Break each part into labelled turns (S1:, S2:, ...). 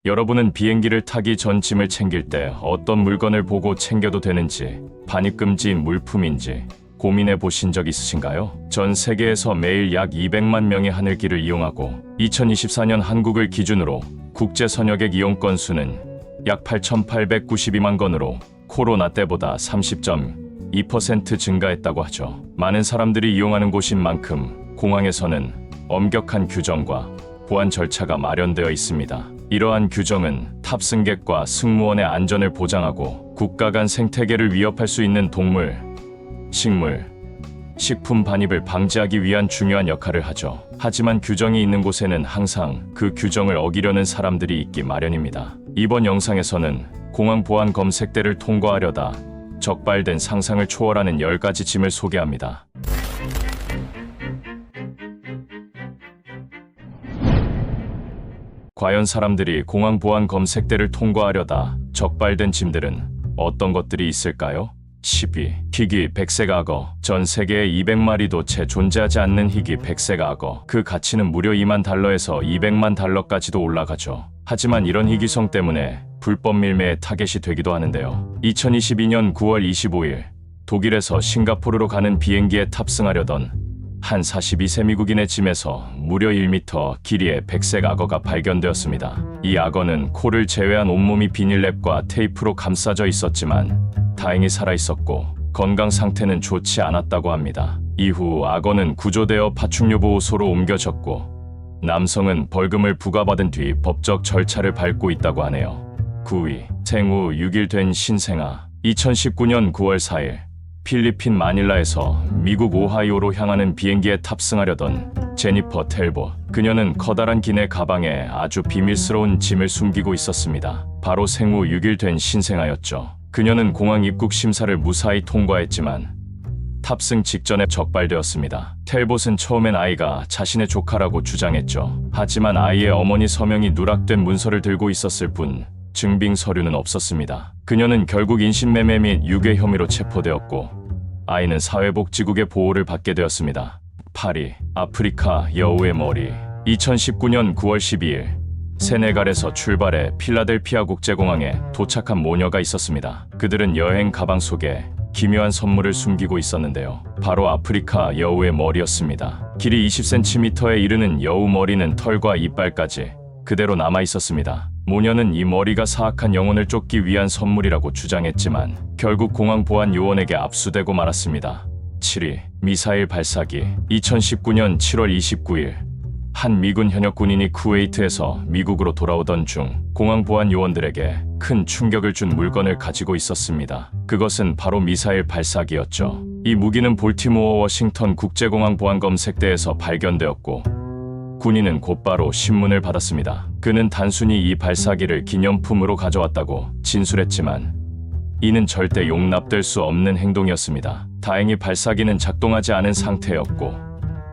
S1: 여러분은 비행기를 타기 전 짐을 챙길 때 어떤 물건을 보고 챙겨도 되는지, 반입금지 물품인지 고민해 보신 적 있으신가요? 전 세계에서 매일 약 200만 명이 하늘길을 이용하고 2024년 한국을 기준으로 국제 선여객 이용 건수는 약 8,892만 건으로 코로나 때보다 30.2% 증가했다고 하죠. 많은 사람들이 이용하는 곳인 만큼 공항에서는 엄격한 규정과 보안 절차가 마련되어 있습니다. 이러한 규정은 탑승객과 승무원의 안전을 보장하고 국가 간 생태계를 위협할 수 있는 동물, 식물, 식품 반입을 방지하기 위한 중요한 역할을 하죠. 하지만 규정이 있는 곳에는 항상 그 규정을 어기려는 사람들이 있기 마련입니다. 이번 영상에서는 공항 보안 검색대를 통과하려다 적발된 상상을 초월하는 10가지 짐을 소개합니다. 과연 사람들이 공항 보안 검색대를 통과하려다 적발된 짐들은 어떤 것들이 있을까요? 12. 희귀 백색 악어. 전 세계에 200마리도 채 존재하지 않는 희귀 백색 악어. 그 가치는 무려 2만 달러에서 200만 달러까지도 올라가죠. 하지만 이런 희귀성 때문에 불법 밀매의 타겟이 되기도 하는데요. 2022년 9월 25일 독일에서 싱가포르로 가는 비행기에 탑승하려던 한 42세 미국인의 짐에서 무려 1m 길이의 백색 악어가 발견되었습니다. 이 악어는 코를 제외한 온몸이 비닐랩과 테이프로 감싸져 있었지만 다행히 살아있었고 건강 상태는 좋지 않았다고 합니다. 이후 악어는 구조되어 파충류 보호소로 옮겨졌고 남성은 벌금을 부과받은 뒤 법적 절차를 밟고 있다고 하네요. 9위. 생후 6일 된 신생아. 2019년 9월 4일 필리핀 마닐라에서 미국 오하이오로 향하는 비행기에 탑승하려던 제니퍼 텔봇. 그녀는 커다란 기내 가방에 아주 비밀스러운 짐을 숨기고 있었습니다. 바로 생후 6일 된 신생아였죠. 그녀는 공항 입국 심사를 무사히 통과했지만 탑승 직전에 적발되었습니다. 텔봇은 처음엔 아이가 자신의 조카라고 주장했죠. 하지만 아이의 어머니 서명이 누락된 문서를 들고 있었을 뿐 증빙 서류는 없었습니다. 그녀는 결국 인신매매 및 유괴 혐의로 체포되었고 아이는 사회복지국의 보호를 받게 되었습니다. 8위. 아프리카 여우의 머리. 2019년 9월 12일 세네갈에서 출발해 필라델피아 국제공항에 도착한 모녀가 있었습니다. 그들은 여행 가방 속에 기묘한 선물을 숨기고 있었는데요. 바로 아프리카 여우의 머리였습니다. 길이 20cm에 이르는 여우 머리는 털과 이빨까지 그대로 남아 있었습니다. 모녀는 이 머리가 사악한 영혼을 쫓기 위한 선물이라고 주장했지만 결국 공항 보안 요원에게 압수되고 말았습니다. 7위. 미사일 발사기. 2019년 7월 29일 한 미군 현역 군인이 쿠웨이트에서 미국으로 돌아오던 중 공항 보안 요원들에게 큰 충격을 준 물건을 가지고 있었습니다. 그것은 바로 미사일 발사기였죠. 이 무기는 볼티모어 워싱턴 국제공항 보안 검색대에서 발견되었고 군인은 곧바로 신문을 받았습니다. 그는 단순히 이 발사기를 기념품으로 가져왔다고 진술했지만 이는 절대 용납될 수 없는 행동이었습니다. 다행히 발사기는 작동하지 않은 상태였고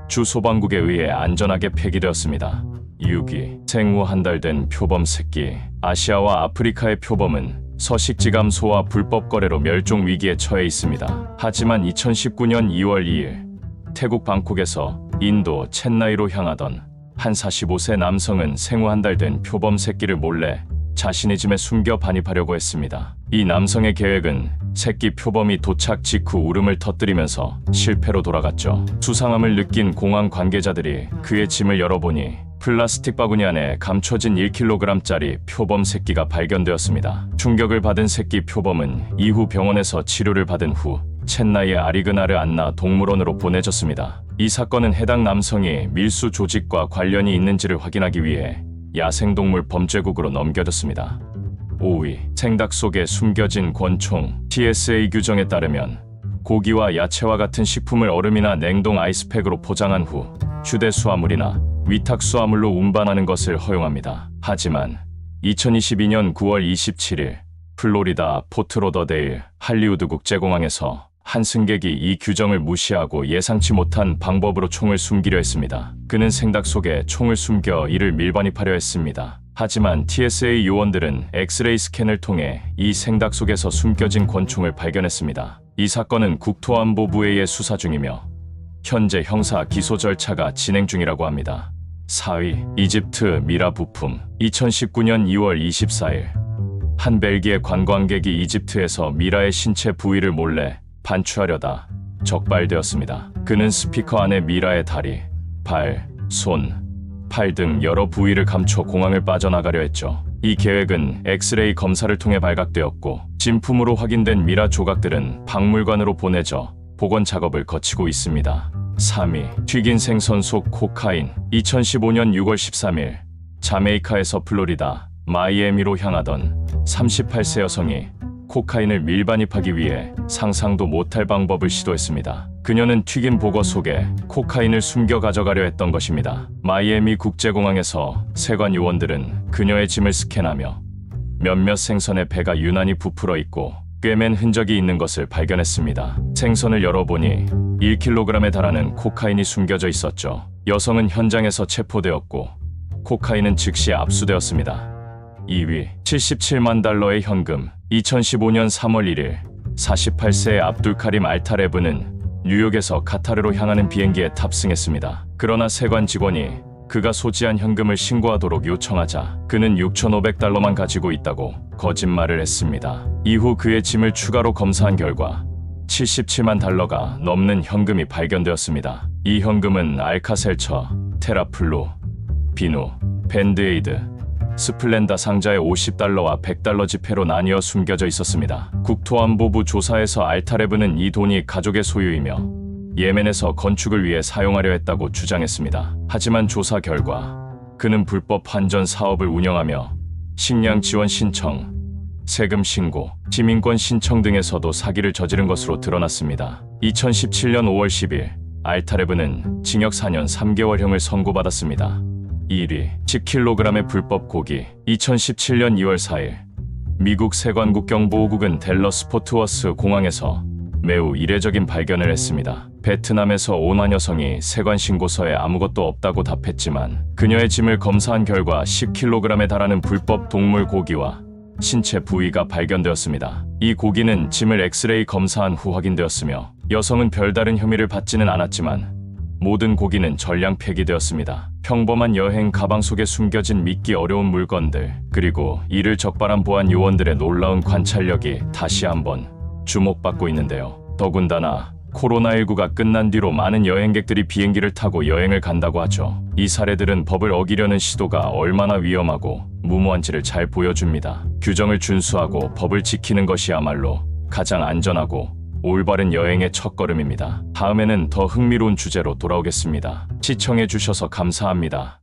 S1: 주 소방국에 의해 안전하게 폐기되었습니다. 6위. 생후 한 달 된 표범 새끼. 아시아와 아프리카의 표범은 서식지감 소와 불법 거래로 멸종 위기에 처해 있습니다. 하지만 2019년 2월 2일 태국 방콕에서 인도 첸나이로 향하던 한 45세 남성은 생후 한 달 된 표범 새끼를 몰래 자신의 짐에 숨겨 반입하려고 했습니다. 이 남성의 계획은 새끼 표범이 도착 직후 울음을 터뜨리면서 실패로 돌아갔죠. 수상함을 느낀 공항 관계자들이 그의 짐을 열어보니 플라스틱 바구니 안에 감춰진 1kg짜리 표범 새끼가 발견되었습니다. 충격을 받은 새끼 표범은 이후 병원에서 치료를 받은 후 첸나이의 아리그나르 안나 동물원으로 보내졌습니다. 이 사건은 해당 남성이 밀수 조직과 관련이 있는지를 확인하기 위해 야생동물 범죄국으로 넘겨졌습니다. 5위. 생닭 속에 숨겨진 권총. TSA 규정에 따르면 고기와 야채와 같은 식품을 얼음이나 냉동 아이스팩으로 포장한 후 휴대 수화물이나 위탁 수화물로 운반하는 것을 허용합니다. 하지만 2022년 9월 27일 플로리다 포트로더데일 할리우드 국제공항에서 한 승객이 이 규정을 무시하고 예상치 못한 방법으로 총을 숨기려 했습니다. 그는 생닭 속에 총을 숨겨 이를 밀반입하려 했습니다. 하지만 TSA 요원들은 엑스레이 스캔을 통해 이 생닭 속에서 숨겨진 권총을 발견했습니다. 이 사건은 국토안보부에 의해 수사 중이며 현재 형사 기소 절차가 진행 중이라고 합니다. 4위 이집트 미라 부품. 2019년 2월 24일 한 벨기에 관광객이 이집트에서 미라의 신체 부위를 몰래 반추하려다 적발되었습니다. 그는 스피커 안에 미라의 다리, 발, 손, 팔 등 여러 부위를 감춰 공항을 빠져나가려 했죠. 이 계획은 엑스레이 검사를 통해 발각되었고 진품으로 확인된 미라 조각들은 박물관으로 보내져 복원 작업을 거치고 있습니다. 3위 튀긴 생선 속 코카인. 2015년 6월 13일 자메이카에서 플로리다, 마이애미로 향하던 38세 여성이 코카인을 밀반입하기 위해 상상도 못할 방법을 시도했습니다. 그녀는 튀긴 보거 속에 코카인을 숨겨 가져가려 했던 것입니다. 마이애미 국제공항에서 세관 요원들은 그녀의 짐을 스캔하며 몇몇 생선의 배가 유난히 부풀어 있고 꿰맨 흔적이 있는 것을 발견했습니다. 생선을 열어보니 1kg에 달하는 코카인이 숨겨져 있었죠. 여성은 현장에서 체포되었고 코카인은 즉시 압수되었습니다. 2위 77만 달러의 현금. 2015년 3월 1일 48세의 압둘카림 알타레브는 뉴욕에서 카타르로 향하는 비행기에 탑승했습니다. 그러나 세관 직원이 그가 소지한 현금을 신고하도록 요청하자 그는 6,500달러만 가지고 있다고 거짓말을 했습니다. 이후 그의 짐을 추가로 검사한 결과 77만 달러가 넘는 현금이 발견되었습니다. 이 현금은 알카셀처, 테라플루, 비누, 밴드에이드, 스플렌다 상자의 50달러와 100달러 지폐로 나뉘어 숨겨져 있었습니다. 국토안보부 조사에서 알타레브는 이 돈이 가족의 소유이며 예멘에서 건축을 위해 사용하려 했다고 주장했습니다. 하지만 조사 결과 그는 불법 환전 사업을 운영하며 식량 지원 신청, 세금 신고, 시민권 신청 등에서도 사기를 저지른 것으로 드러났습니다. 2017년 5월 10일 알타레브는 징역 4년 3개월형을 선고받았습니다. 1위 10kg의 불법 고기. 2017년 2월 4일 미국 세관국경보호국은 댈러스 포트워스 공항에서 매우 이례적인 발견을 했습니다. 베트남에서 온 한 여성이 세관 신고서에 아무것도 없다고 답했지만 그녀의 짐을 검사한 결과 10kg에 달하는 불법 동물 고기와 신체 부위가 발견되었습니다. 이 고기는 짐을 엑스레이 검사한 후 확인되었으며 여성은 별다른 혐의를 받지는 않았지만 모든 고기는 전량 폐기되었습니다. 평범한 여행 가방 속에 숨겨진 믿기 어려운 물건들, 그리고 이를 적발한 보안 요원들의 놀라운 관찰력이 다시 한번 주목받고 있는데요. 더군다나 코로나19가 끝난 뒤로 많은 여행객들이 비행기를 타고 여행을 간다고 하죠. 이 사례들은 법을 어기려는 시도가 얼마나 위험하고 무모한지를 잘 보여줍니다. 규정을 준수하고 법을 지키는 것이야말로 가장 안전하고 올바른 여행의 첫걸음입니다. 다음에는 더 흥미로운 주제로 돌아오겠습니다. 시청해주셔서 감사합니다.